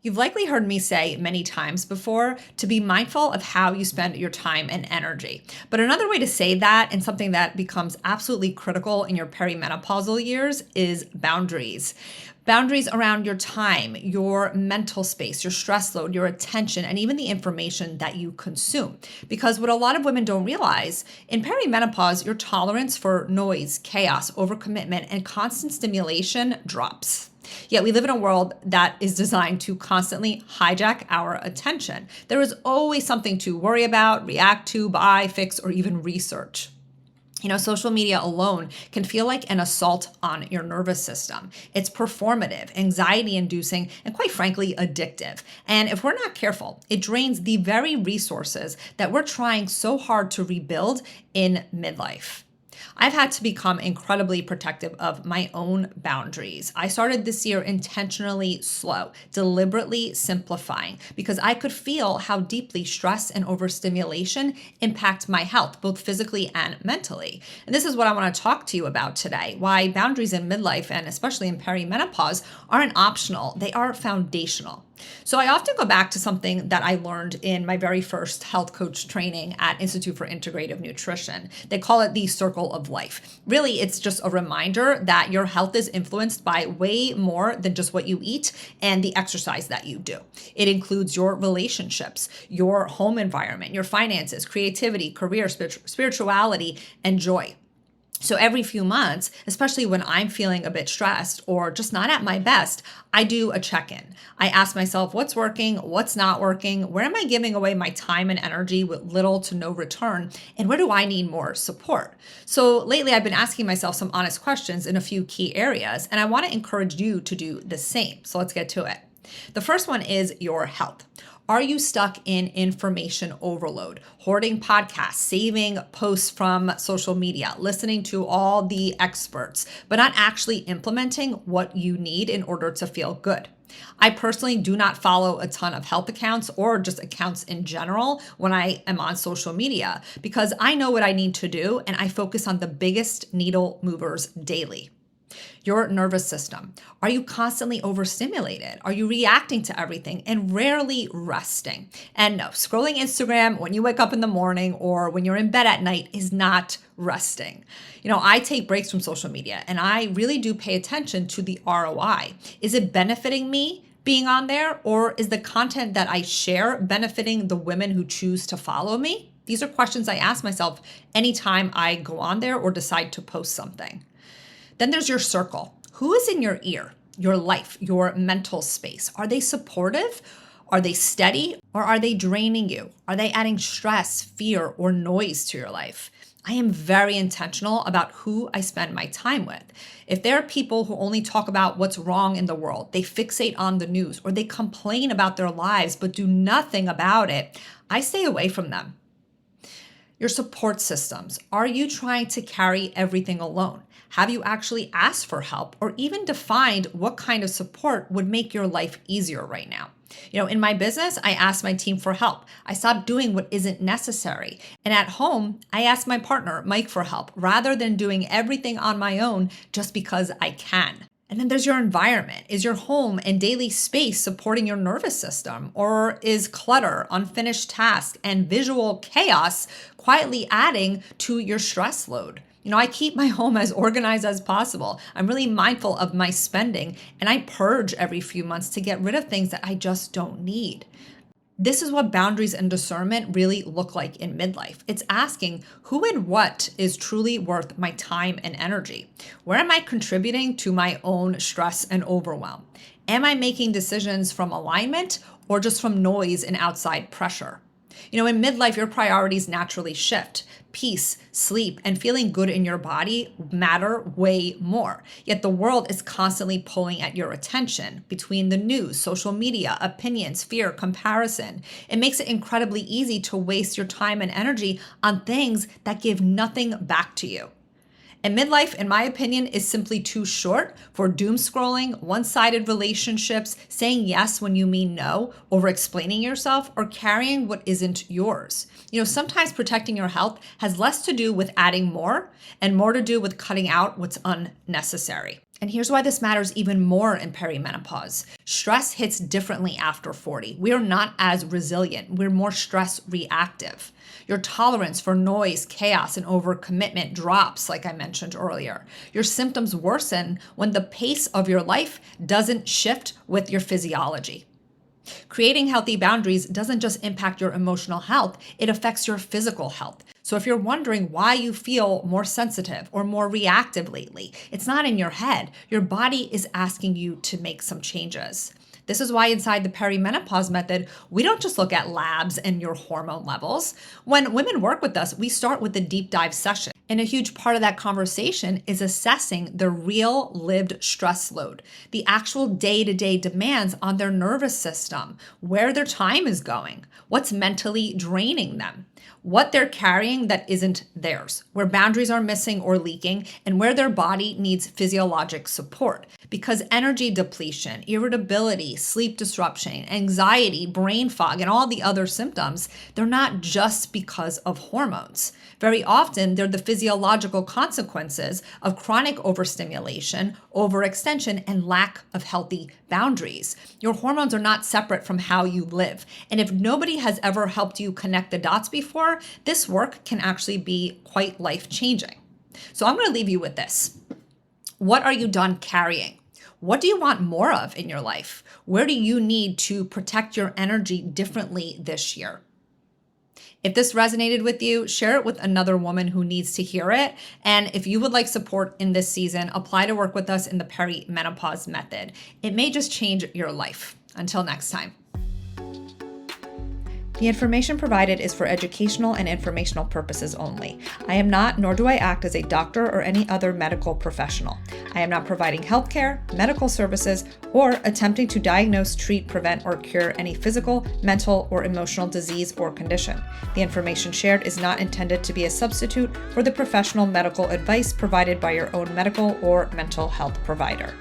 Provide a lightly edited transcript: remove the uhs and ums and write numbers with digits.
You've likely heard me say many times before to be mindful of how you spend your time and energy. But another way to say that, and something that becomes absolutely critical in your perimenopausal years, is boundaries. Boundaries around your time, your mental space, your stress load, your attention, and even the information that you consume. Because what a lot of women don't realize, in perimenopause, your tolerance for noise, chaos, overcommitment, and constant stimulation drops. Yet we live in a world that is designed to constantly hijack our attention. There is always something to worry about, react to, buy, fix, or even research. Social media alone can feel like an assault on your nervous system. It's performative, anxiety inducing, and quite frankly, addictive. And if we're not careful, it drains the very resources that we're trying so hard to rebuild in midlife. I've had to become incredibly protective of my own boundaries. I started this year intentionally slow, deliberately simplifying, because I could feel how deeply stress and overstimulation impact my health, both physically and mentally. And this is what I want to talk to you about today, why boundaries in midlife and especially in perimenopause aren't optional, they are foundational. So I often go back to something that I learned in my very first health coach training at Institute for Integrative Nutrition. They call it the circle of life. Really, it's just a reminder that your health is influenced by way more than just what you eat and the exercise that you do. It includes your relationships, your home environment, your finances, creativity, career, spirituality, and joy. So every few months, especially when I'm feeling a bit stressed or just not at my best, I do a check-in. I ask myself, what's working, what's not working, where am I giving away my time and energy with little to no return, and where do I need more support? So lately I've been asking myself some honest questions in a few key areas, and I want to encourage you to do the same. So let's get to it. The first one is your health. Are you stuck in information overload, hoarding podcasts, saving posts from social media, listening to all the experts, but not actually implementing what you need in order to feel good? I personally do not follow a ton of health accounts or just accounts in general when I am on social media because I know what I need to do and I focus on the biggest needle movers daily. Your nervous system. Are you constantly overstimulated? Are you reacting to everything and rarely resting? And no, scrolling Instagram when you wake up in the morning or when you're in bed at night is not resting. I take breaks from social media and I really do pay attention to the ROI. Is it benefiting me being on there, or is the content that I share benefiting the women who choose to follow me? These are questions I ask myself anytime I go on there or decide to post something. Then there's your circle. Who is in your ear, your life, your mental space? Are they supportive? Are they steady? Or are they draining you? Are they adding stress, fear, or noise to your life? I am very intentional about who I spend my time with. If there are people who only talk about what's wrong in the world, they fixate on the news, or they complain about their lives but do nothing about it, I stay away from them. Your support systems. Are you trying to carry everything alone? Have you actually asked for help or even defined what kind of support would make your life easier right now? In my business, I ask my team for help. I stop doing what isn't necessary. And at home, I ask my partner, Mike, for help rather than doing everything on my own just because I can. And then there's your environment. Is your home and daily space supporting your nervous system? Or is clutter, unfinished tasks, and visual chaos quietly adding to your stress load? I keep my home as organized as possible. I'm really mindful of my spending, and I purge every few months to get rid of things that I just don't need. This is what boundaries and discernment really look like in midlife. It's asking who and what is truly worth my time and energy. Where am I contributing to my own stress and overwhelm? Am I making decisions from alignment or just from noise and outside pressure? In midlife, your priorities naturally shift. Peace, sleep, and feeling good in your body matter way more. Yet the world is constantly pulling at your attention between the news, social media, opinions, fear, comparison. It makes it incredibly easy to waste your time and energy on things that give nothing back to you. And midlife, in my opinion, is simply too short for doom scrolling, one-sided relationships, saying yes when you mean no, over-explaining yourself, or carrying what isn't yours. Sometimes protecting your health has less to do with adding more and more to do with cutting out what's unnecessary. And here's why this matters even more in perimenopause. Stress hits differently after 40. We are not as resilient. We're more stress reactive. Your tolerance for noise, chaos, and overcommitment drops, like I mentioned earlier. Your symptoms worsen when the pace of your life doesn't shift with your physiology. Creating healthy boundaries doesn't just impact your emotional health, it affects your physical health. So if you're wondering why you feel more sensitive or more reactive lately, it's not in your head. Your body is asking you to make some changes. This is why inside the perimenopause method, we don't just look at labs and your hormone levels. When women work with us, we start with a deep dive session. And a huge part of that conversation is assessing the real lived stress load, the actual day-to-day demands on their nervous system, where their time is going, what's mentally draining them, what they're carrying that isn't theirs, where boundaries are missing or leaking, and where their body needs physiologic support. Because energy depletion, irritability, sleep disruption, anxiety, brain fog, and all the other symptoms, they're not just because of hormones. Very often, they're the physiological consequences of chronic overstimulation, overextension, and lack of healthy boundaries. Your hormones are not separate from how you live. And if nobody has ever helped you connect the dots before, this work can actually be quite life-changing. So I'm going to leave you with this. What are you done carrying? What do you want more of in your life? Where do you need to protect your energy differently this year? If this resonated with you, share it with another woman who needs to hear it. And if you would like support in this season, apply to work with us in the perimenopause method. It may just change your life. Until next time. The information provided is for educational and informational purposes only. I am not, nor do I act as a doctor or any other medical professional. I am not providing healthcare, medical services, or attempting to diagnose, treat, prevent, or cure any physical, mental, or emotional disease or condition. The information shared is not intended to be a substitute for the professional medical advice provided by your own medical or mental health provider.